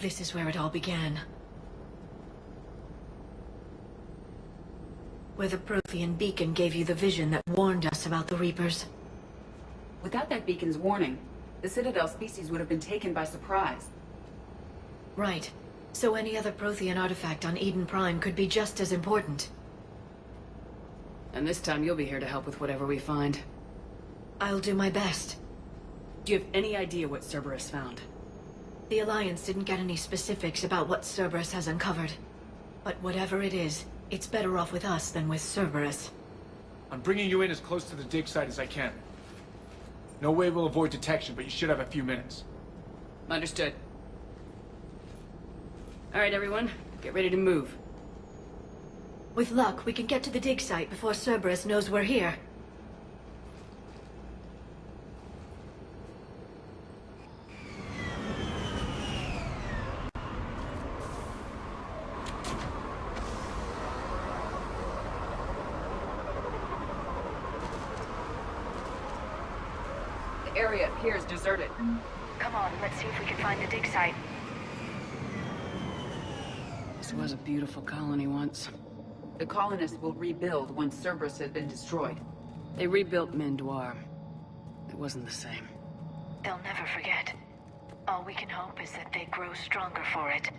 This is where it all began. Where the Prothean beacon gave you the vision that warned us about the Reapers. Without that beacon's warning, the Citadel species would have been taken by surprise. Right. So any other Prothean artifact on Eden Prime could be just as important. And this time you'll be here to help with whatever we find. I'll do my best. Do you have any idea what Cerburus found? The Alliance didn't get any specifics about what Cerberus has uncovered. But whatever it is, it's better off with us than with Cerberus. I'm bringing you in as close to the dig site as I can. No way we'll avoid detection, but you should have a few minutes. Understood. Alright everyone, get ready to move. With luck, we can get to the dig site before Cerberus knows we're here. The area appears deserted. Come on, let's see if we can find the dig site. This was a beautiful colony once. The colonists will rebuild once Cerberus has been destroyed. They rebuilt Mindoir. It wasn't the same. They'll never forget. All we can hope is that they grow stronger for it.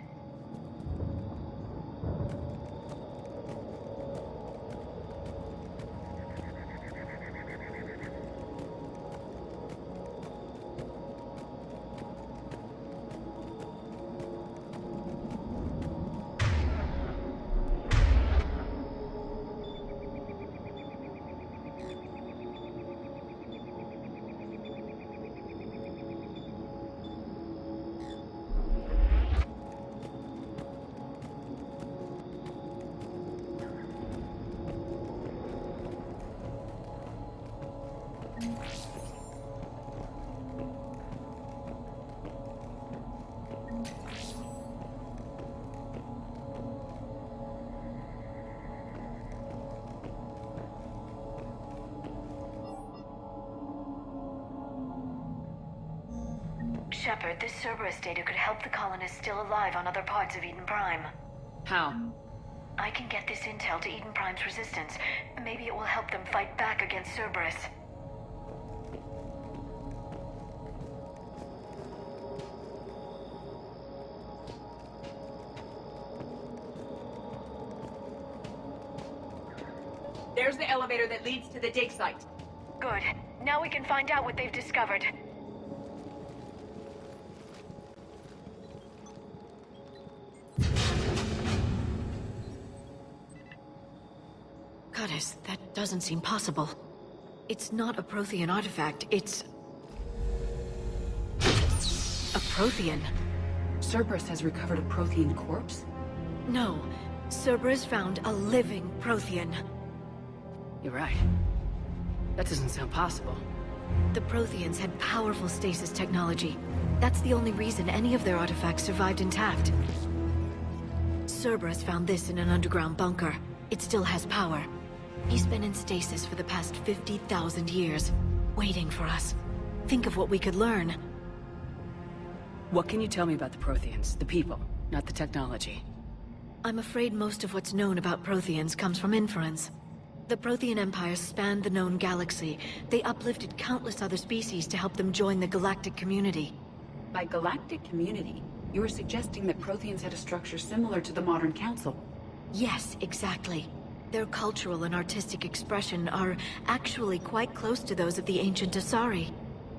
Shepard, this Cerberus data could help the colonists still alive on other parts of Eden Prime. How? I can get this intel to Eden Prime's resistance. Maybe it will help them fight back against Cerberus. There's the elevator that leads to the dig site. Good. Now we can find out what they've discovered. Goddess, that doesn't seem possible. It's not a Prothean artifact, it's... a Prothean. Cerberus has recovered a Prothean corpse? No, Cerberus found a living Prothean. You're right. That doesn't sound possible. The Protheans had powerful stasis technology. That's the only reason any of their artifacts survived intact. Cerberus found this in an underground bunker. It still has power. He's been in stasis for the past 50,000 years, waiting for us. Think of what we could learn. What can you tell me about the Protheans, the people, not the technology? I'm afraid most of what's known about Protheans comes from inference. The Prothean Empire spanned the known galaxy. They uplifted countless other species to help them join the galactic community. By galactic community, you are suggesting that Protheans had a structure similar to the modern council. Yes, exactly. Their cultural and artistic expression are actually quite close to those of the ancient Asari.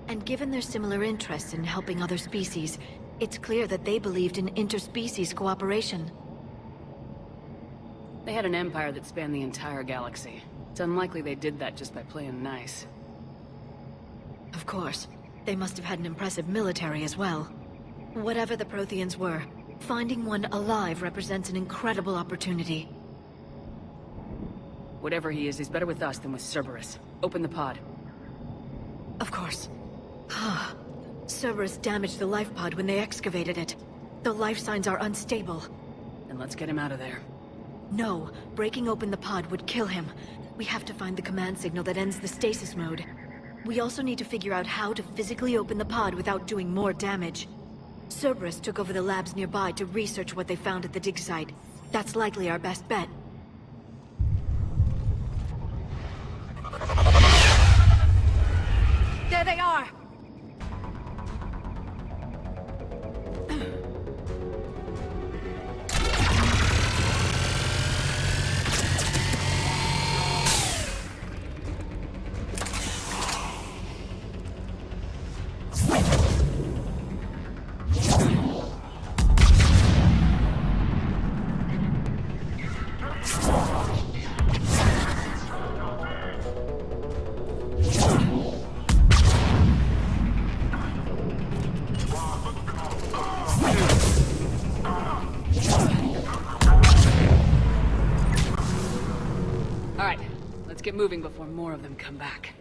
And given their similar interests in helping other species, it's clear that they believed in interspecies cooperation. They had an empire that spanned the entire galaxy. It's unlikely they did that just by playing nice. Of course. They must have had an impressive military as well. Whatever the Protheans were, finding one alive represents an incredible opportunity. Whatever he is, he's better with us than with Cerberus. Open the pod. Of course. Cerberus damaged the life pod when they excavated it. The life signs are unstable. Then let's get him out of there. No, breaking open the pod would kill him. We have to find the command signal that ends the stasis mode. We also need to figure out how to physically open the pod without doing more damage. Cerburus took over the labs nearby to research what they found at the dig site. That's likely our best bet. There they are! Alright, let's get moving before more of them come back.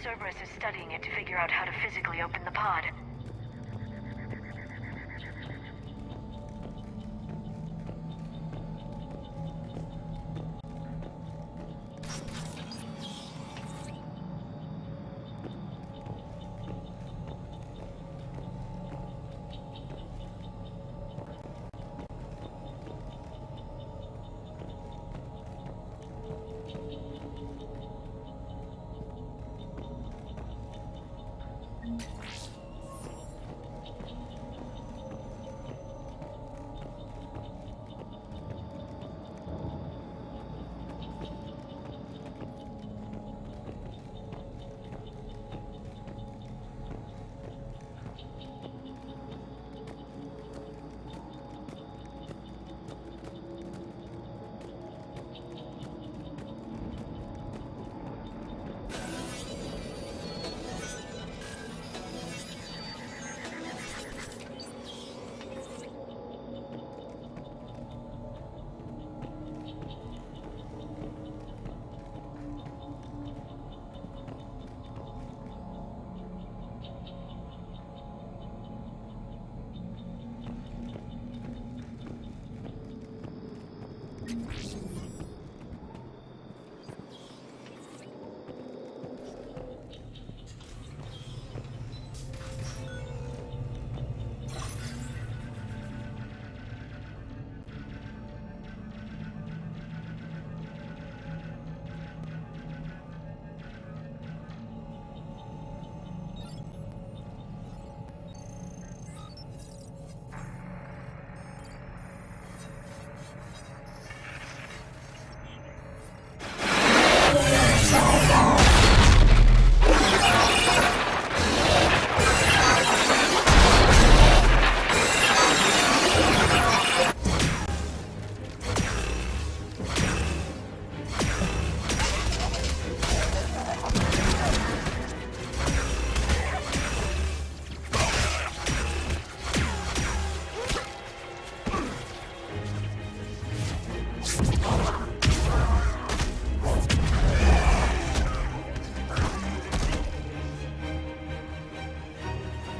Cerburus is studying it to figure out how to physically open the pod.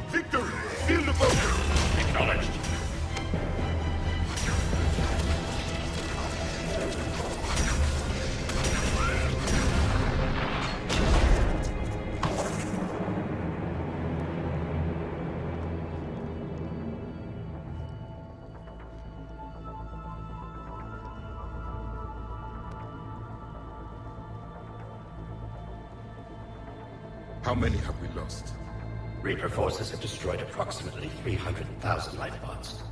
Victory! Seal the bunker! Acknowledged. How many have we lost? Reaper forces have destroyed approximately 300,000 life pods.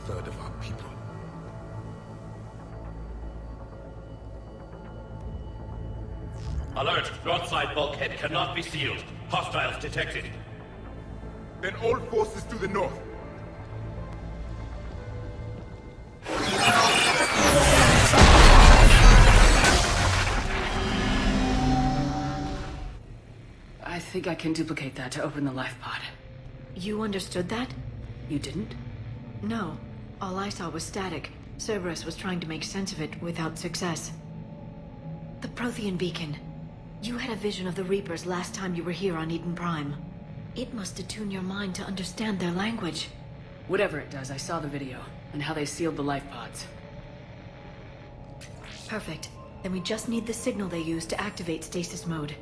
Third of our people. Alert! North side bulkhead cannot be sealed. Hostiles detected. Then all forces to the north. I think I can duplicate that to open the life pod. You understood that? You didn't? No. All I saw was static. Cerburus was trying to make sense of it without success. The Prothean beacon. You had a vision of the Reapers last time you were here on Eden Prime. It must attune your mind to understand their language. Whatever it does, I saw the video, and how they sealed the life pods. Perfect. Then we just need the signal they use to activate stasis mode.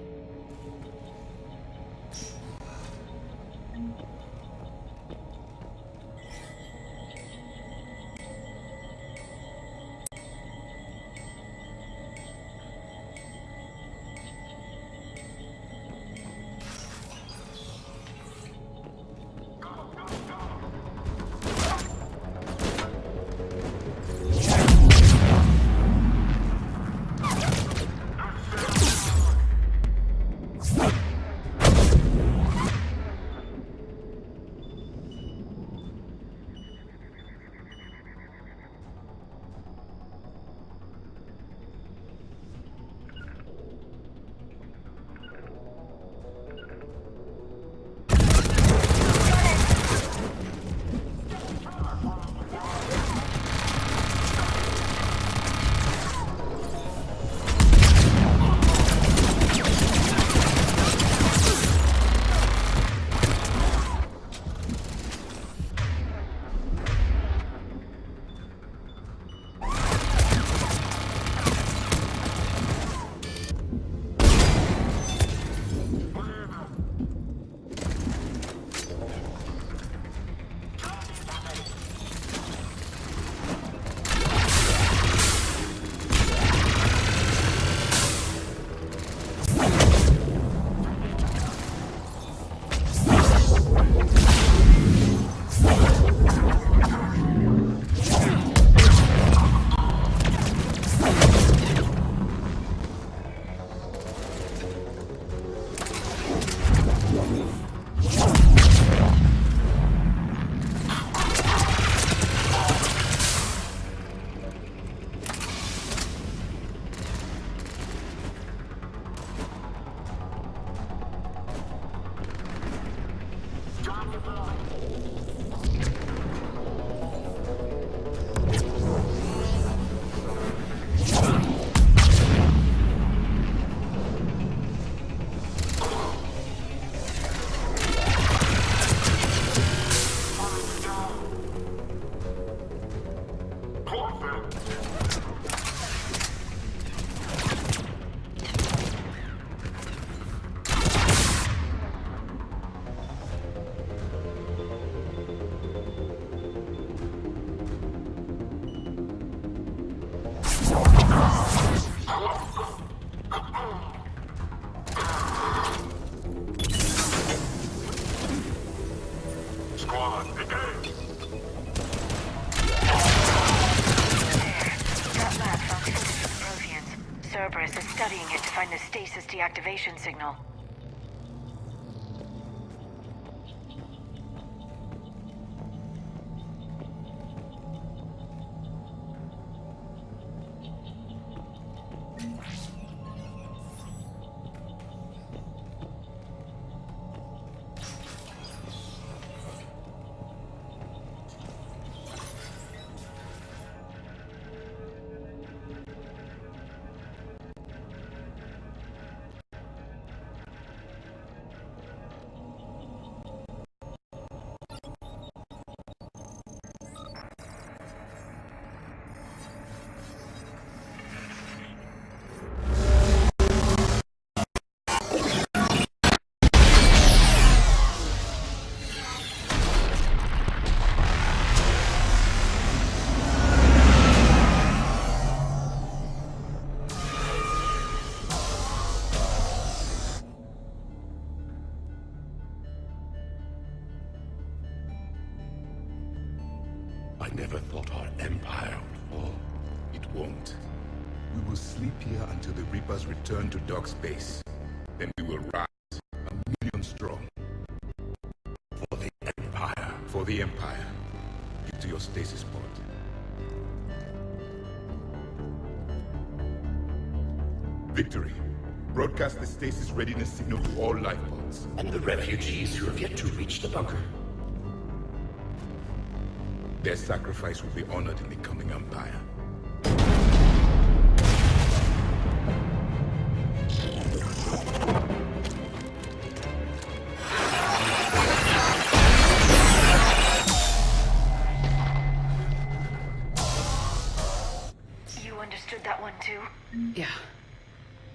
Cerburus is studying it to find the stasis deactivation signal. I never thought our empire would fall. It won't. We will sleep here until the Reapers return to dock space. Then we will rise, 1,000,000 strong. For the Empire. For the Empire. Get to your stasis pod. Victory. Broadcast the stasis readiness signal to all life pods. And the refugees who have yet to reach the bunker. Their sacrifice will be honored in the coming Empire. You understood that one too? Yeah.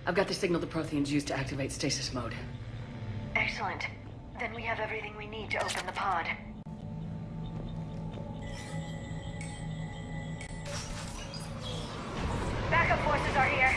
I've got the signal the Protheans use to activate stasis mode. Excellent. Then we have everything we need to open the pod. Backup forces are here.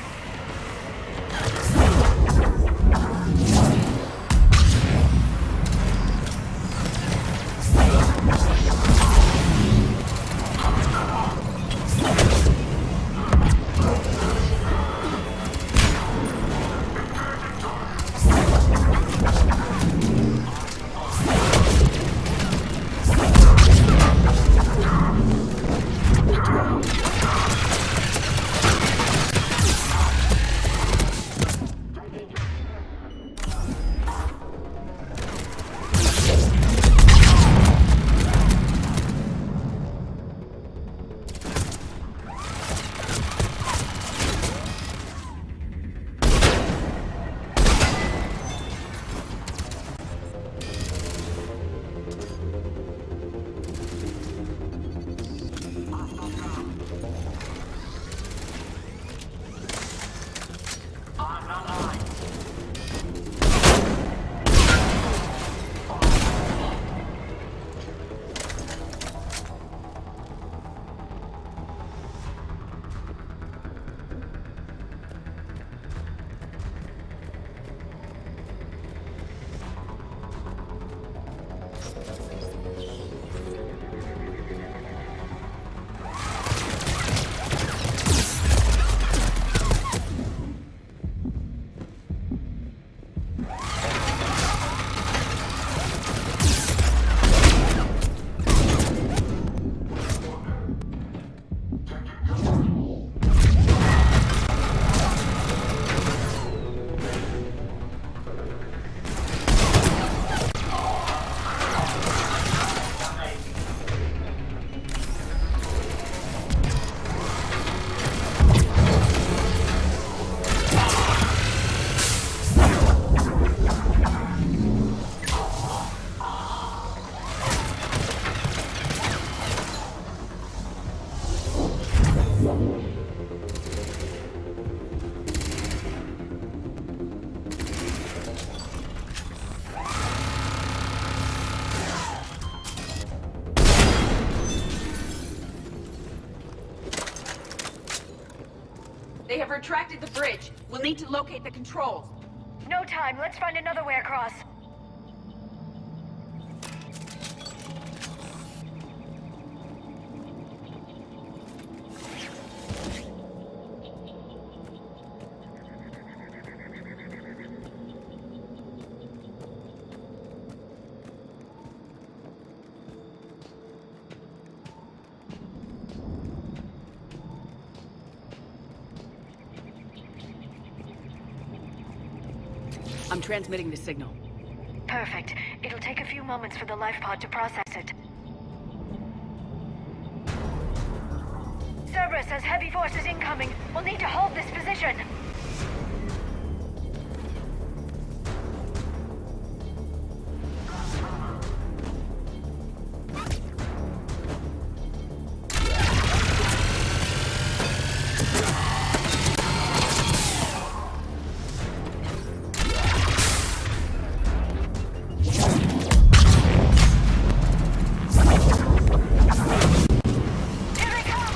They have retracted the bridge. We'll need to locate the controls. No time. Let's find another way across. I'm transmitting the signal. Perfect. It'll take a few moments for the life pod to process it. Cerburus has heavy forces incoming. We'll need to hold this position. Here they come!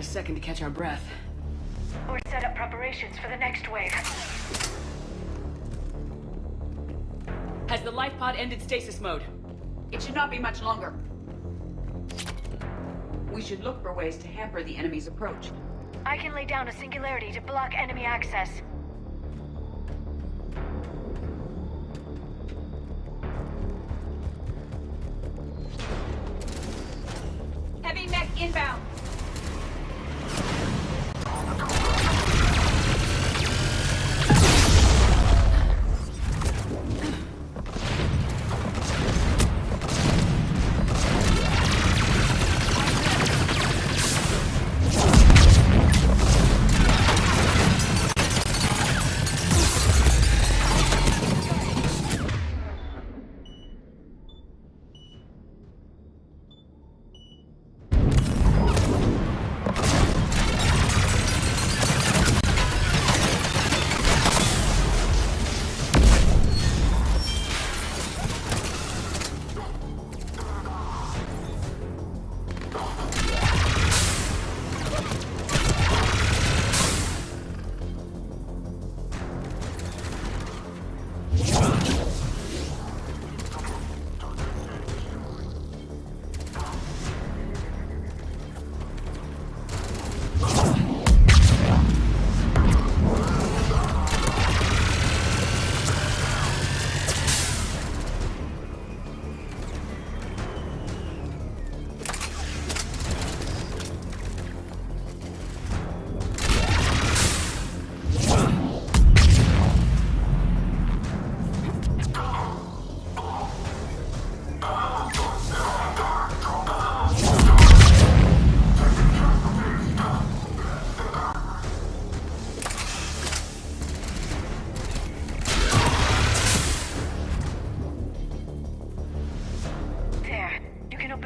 second to catch our breath. Or set up preparations for the next wave. Has the life pod ended stasis mode? It should not be much longer. We should look for ways to hamper the enemy's approach. I can lay down a singularity to block enemy access. Heavy mech inbound!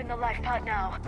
The life pod now.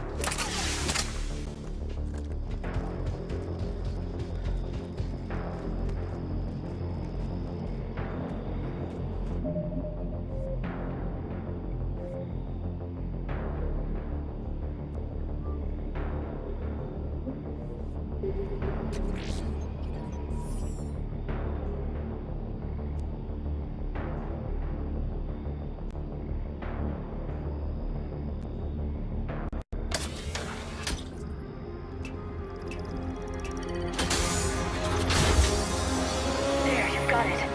Got it.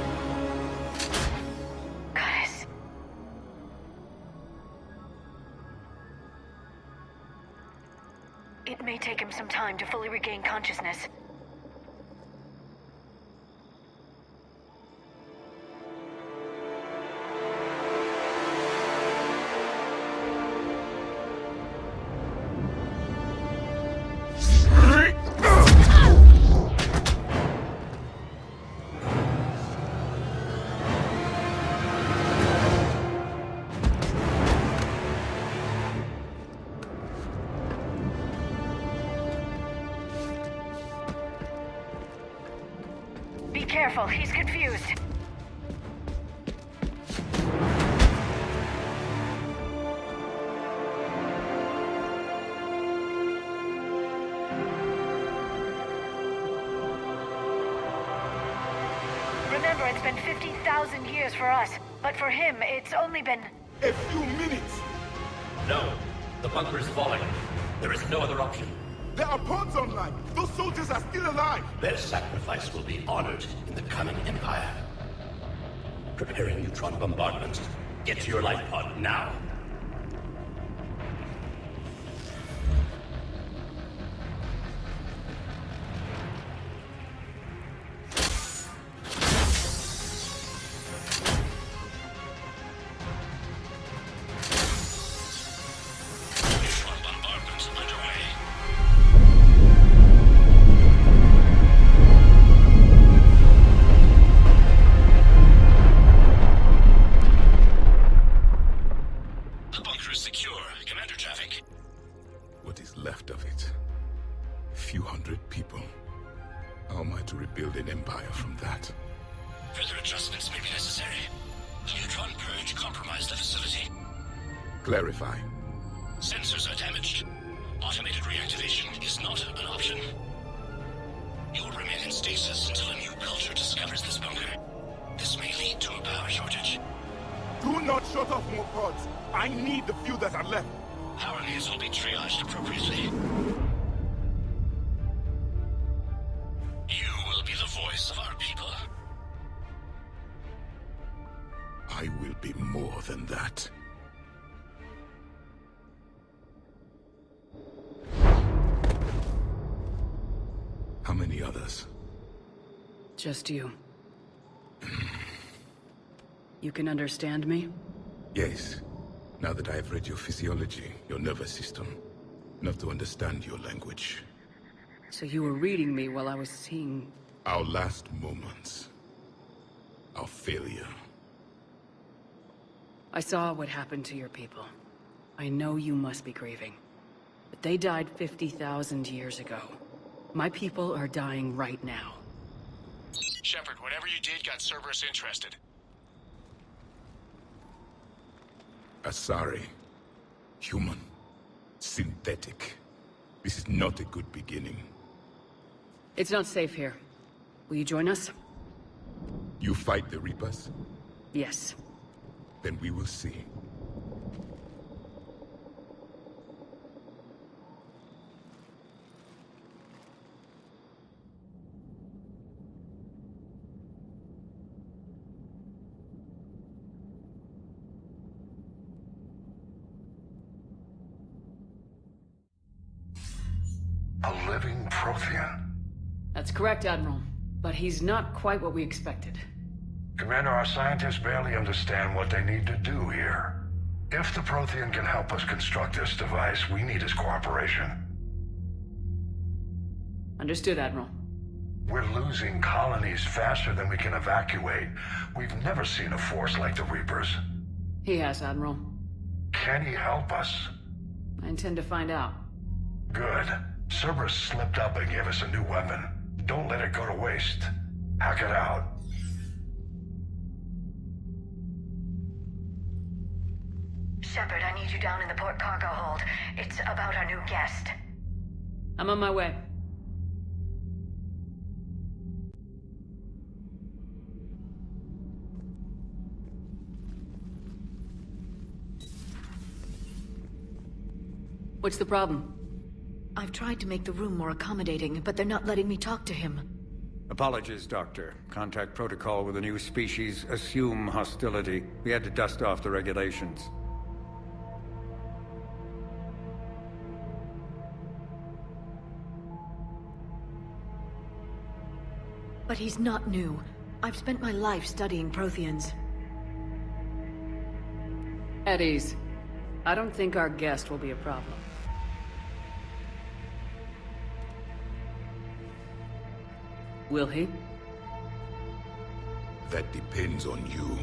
Goddess. It may take him some time to fully regain consciousness. Be careful, he's confused. Remember, it's been 50,000 years for us, but for him, it's only been... A few minutes! No, the bunker is falling. There is no other option. There are pods online! Those soldiers are still alive! Their sacrifice will be honored in the coming Empire. Preparing neutron bombardment. Get to your life pod now. What is left of it? A few hundred people. How am I to rebuild an empire from that? Further adjustments may be necessary. The neutron purge compromised the facility. Clarify. Sensors are damaged. Automated reactivation is not an option. You will remain in stasis until a new culture discovers this bunker. This may lead to a power shortage. Do not shut off more pods. I need the few that are left. Power needs will be triaged appropriately. You will be the voice of our people. I will be more than that. How many others? Just you. You can understand me? Yes. Now that I have read your physiology, your nervous system, enough to understand your language. So you were reading me while I was seeing... Our last moments. Our failure. I saw what happened to your people. I know you must be grieving. But they died 50,000 years ago. My people are dying right now. Shepard, whatever you did got Cerburus interested. Asari. Human. Synthetic. This is not a good beginning. It's not safe here. Will you join us? You fight the Reapers? Yes. Then we will see. A living Prothean. That's correct, Admiral. But he's not quite what we expected. Commander, our scientists barely understand what they need to do here. If the Prothean can help us construct this device, we need his cooperation. Understood, Admiral. We're losing colonies faster than we can evacuate. We've never seen a force like the Reapers. He has, Admiral. Can he help us? I intend to find out. Good. Cerberus slipped up and gave us a new weapon. Don't let it go to waste. Hack it out. Shepard, I need you down in the port cargo hold. It's about our new guest. I'm on my way. What's the problem? I've tried to make the room more accommodating, but they're not letting me talk to him. Apologies, Doctor. Contact protocol with a new species. Assume hostility. We had to dust off the regulations. But he's not new. I've spent my life studying Protheans. At ease. I don't think our guest will be a problem. Will he? That depends on you.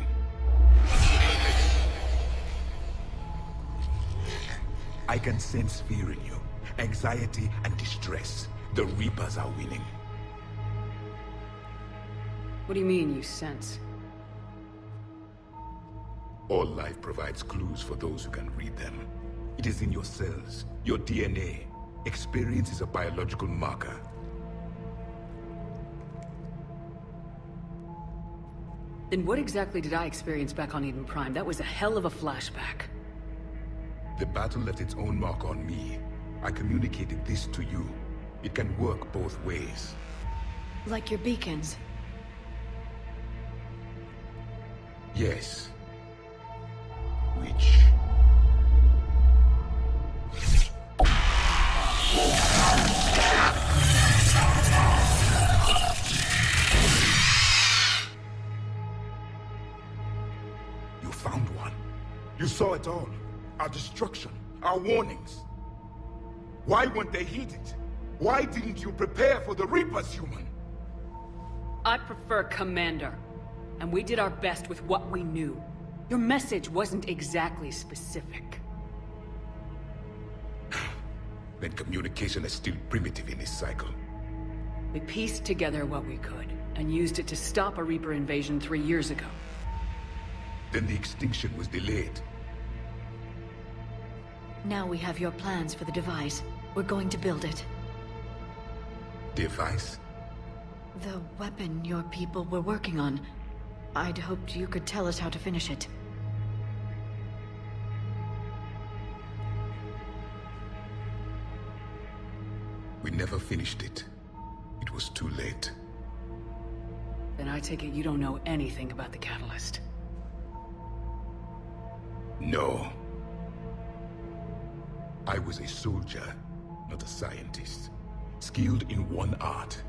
I can sense fear in you. Anxiety and distress. The Reapers are winning. What do you mean, you sense? All life provides clues for those who can read them. It is in your cells, your DNA. Experience is a biological marker. Then what exactly did I experience back on Eden Prime? That was a hell of a flashback. The battle left its own mark on me. I communicated this to you. It can work both ways. Like your beacons. Yes. Which... You found one. You saw it all. Our destruction, our warnings. Why weren't they heeded? Why didn't you prepare for the Reapers, human? I prefer Commander. And we did our best with what we knew. Your message wasn't exactly specific. Then communication is still primitive in this cycle. We pieced together what we could, and used it to stop a Reaper invasion 3 years ago. Then the extinction was delayed. Now we have your plans for the device. We're going to build it. Device? The weapon your people were working on. I'd hoped you could tell us how to finish it. We never finished it. It was too late. Then I take it you don't know anything about the catalyst. No. I was a soldier, not a scientist. Skilled in one art,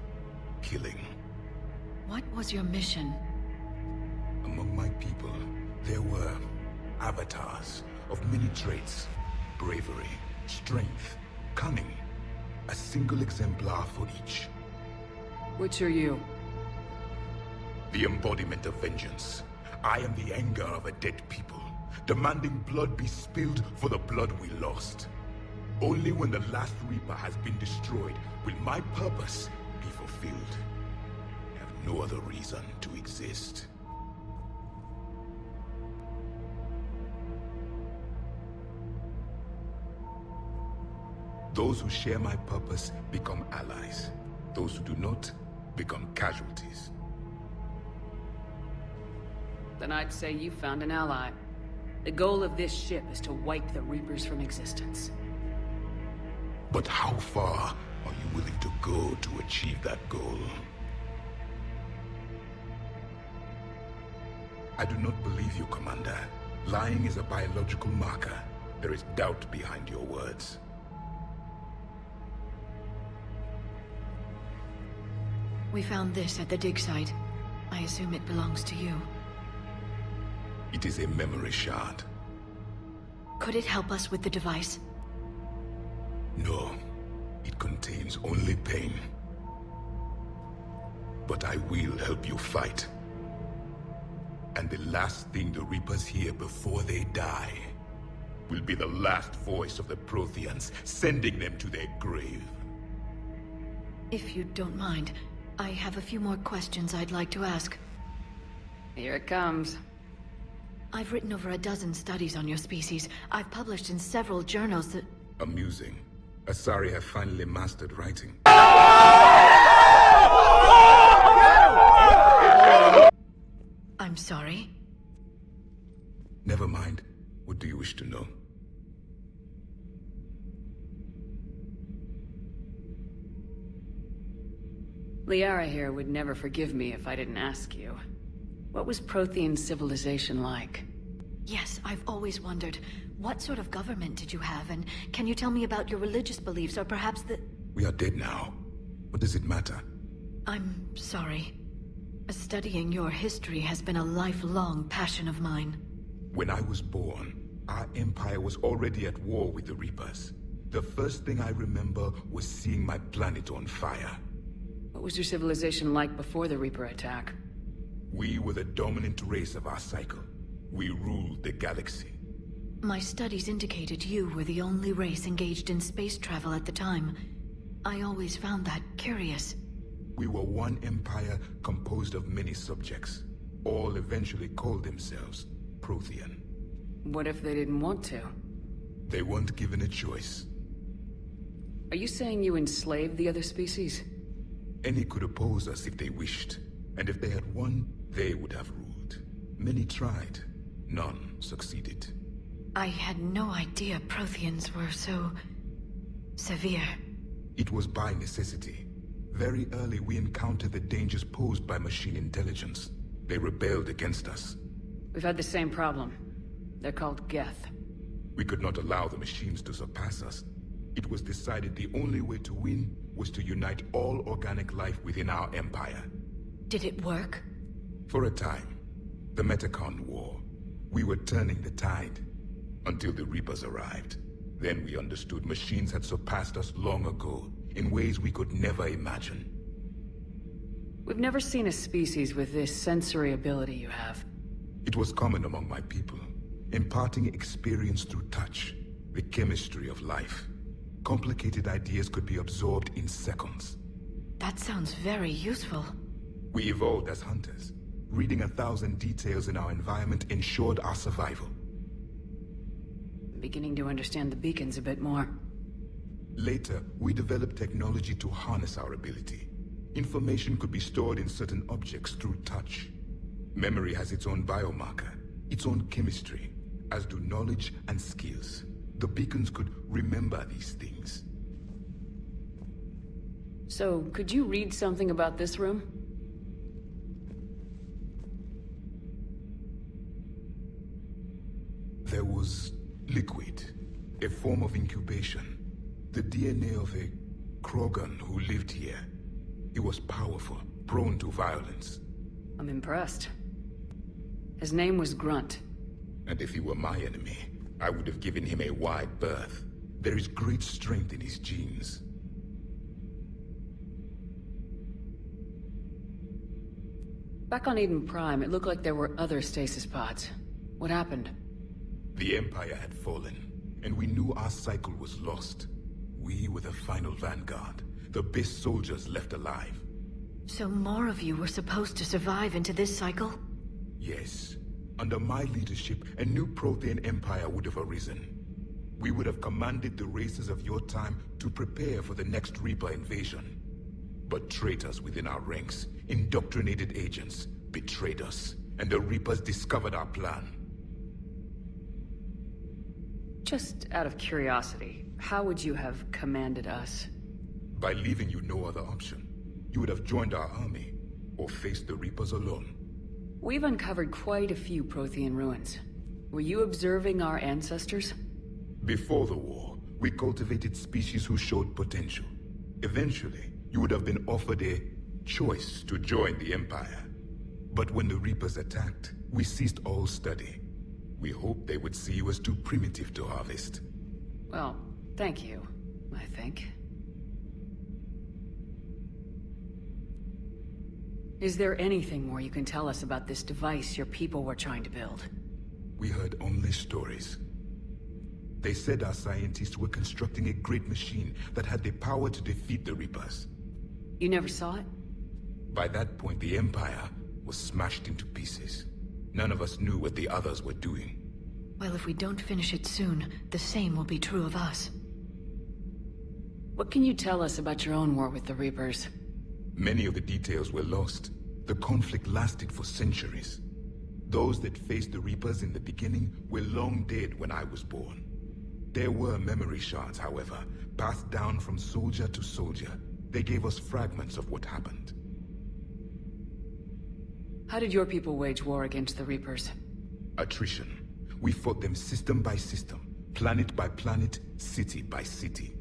killing. What was your mission? Among my people, there were avatars of many traits. Bravery, strength, cunning. A single exemplar for each. Which are you? The embodiment of vengeance. I am the anger of a dead people, demanding blood be spilled for the blood we lost. Only when the last Reaper has been destroyed will my purpose be fulfilled. I have no other reason to exist. Those who share my purpose become allies. Those who do not become casualties. Then I'd say you found an ally. The goal of this ship is to wipe the Reapers from existence. But how far are you willing to go to achieve that goal? I do not believe you, Commander. Lying is a biological marker. There is doubt behind your words. We found this at the dig site. I assume it belongs to you. It is a memory shard. Could it help us with the device? No. It contains only pain. But I will help you fight. And the last thing the Reapers hear before they die will be the last voice of the Protheans, sending them to their grave. If you don't mind, I have a few more questions I'd like to ask. Here it comes. I've written over a dozen studies on your species. I've published in several journals that... Amusing. Asari have finally mastered writing. I'm sorry. Never mind. What do you wish to know? Liara here would never forgive me if I didn't ask you. What was Prothean civilization like? Yes, I've always wondered. What sort of government did you have, and can you tell me about your religious beliefs, or perhaps the... We are dead now. What does it matter? I'm sorry. Studying your history has been a lifelong passion of mine. When I was born, our empire was already at war with the Reapers. The first thing I remember was seeing my planet on fire. What was your civilization like before the Reaper attack? We were the dominant race of our cycle. We ruled the galaxy. My studies indicated you were the only race engaged in space travel at the time. I always found that curious. We were one empire composed of many subjects. All eventually called themselves Prothean. What if they didn't want to? They weren't given a choice. Are you saying you enslaved the other species? Any could oppose us if they wished. And if they had won, they would have ruled. Many tried. None succeeded. I had no idea Protheans were so... severe. It was by necessity. Very early we encountered the dangers posed by machine intelligence. They rebelled against us. We've had the same problem. They're called Geth. We could not allow the machines to surpass us. It was decided the only way to win was to unite all organic life within our empire. Did it work? For a time. The Metacon War. We were turning the tide. Until the Reapers arrived. Then we understood machines had surpassed us long ago, in ways we could never imagine. We've never seen a species with this sensory ability you have. It was common among my people, imparting experience through touch, the chemistry of life. Complicated ideas could be absorbed in seconds. That sounds very useful. We evolved as hunters. Reading 1,000 details in our environment ensured our survival. I'm beginning to understand the beacons a bit more. Later, we developed technology to harness our ability. Information could be stored in certain objects through touch. Memory has its own biomarker, its own chemistry, as do knowledge and skills. The beacons could remember these things. So, could you read something about this room? There was liquid, a form of incubation. The DNA of a Krogan who lived here. He was powerful, prone to violence. I'm impressed. His name was Grunt. And if he were my enemy, I would have given him a wide berth. There is great strength in his genes. Back on Eden Prime, it looked like there were other stasis pods. What happened? The Empire had fallen, and we knew our cycle was lost. We were the final vanguard, the best soldiers left alive. So more of you were supposed to survive into this cycle? Yes. Under my leadership, a new Prothean empire would have arisen. We would have commanded the races of your time to prepare for the next Reaper invasion. But traitors within our ranks, indoctrinated agents, betrayed us, and the Reapers discovered our plan. Just out of curiosity, how would you have commanded us? By leaving you no other option. You would have joined our army, or faced the Reapers alone. We've uncovered quite a few Prothean ruins. Were you observing our ancestors? Before the war, we cultivated species who showed potential. Eventually, you would have been offered a choice to join the Empire. But when the Reapers attacked, we ceased all study. We hoped they would see you as too primitive to harvest. Well, thank you, I think. Is there anything more you can tell us about this device your people were trying to build? We heard only stories. They said our scientists were constructing a great machine that had the power to defeat the Reapers. You never saw it? By that point, the Empire was smashed into pieces. None of us knew what the others were doing. Well, if we don't finish it soon, the same will be true of us. What can you tell us about your own war with the Reapers? Many of the details were lost. The conflict lasted for centuries. Those that faced the Reapers in the beginning were long dead when I was born. There were memory shards, however, passed down from soldier to soldier. They gave us fragments of what happened. How did your people wage war against the Reapers? Attrition. We fought them system by system, planet by planet, city by city.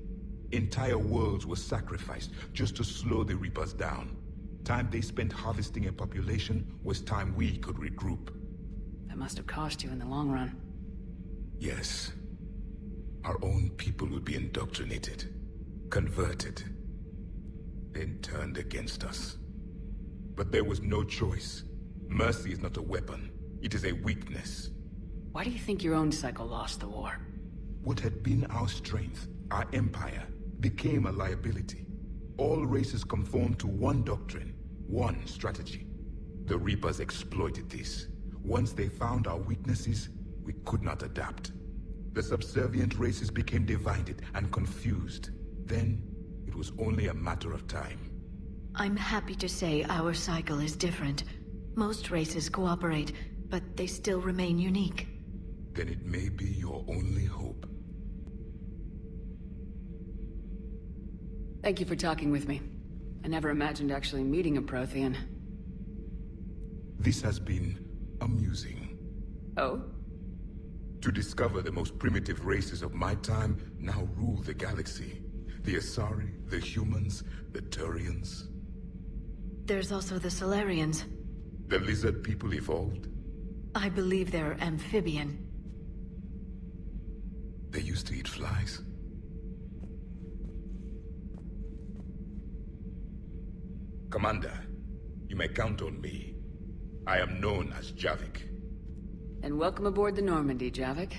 Entire worlds were sacrificed just to slow the Reapers down. Time they spent harvesting a population was time we could regroup. That must have cost you in the long run. Yes. Our own people would be indoctrinated, converted, then turned against us. But there was no choice. Mercy is not a weapon. It is a weakness. Why do you think your own cycle lost the war? What had been our strength, our empire, became a liability. All races conformed to one doctrine, one strategy. The Reapers exploited this. Once they found our weaknesses, we could not adapt. The subservient races became divided and confused. Then, it was only a matter of time. I'm happy to say our cycle is different. Most races cooperate, but they still remain unique. Then it may be your only hope. Thank you for talking with me. I never imagined actually meeting a Prothean. This has been amusing. Oh? To discover the most primitive races of my time now rule the galaxy. The Asari, the humans, the Turians. There's also the Solarians. The lizard people evolved. I believe they're amphibian. They used to eat flies. Commander, you may count on me. I am known as Javik. And welcome aboard the Normandy, Javik.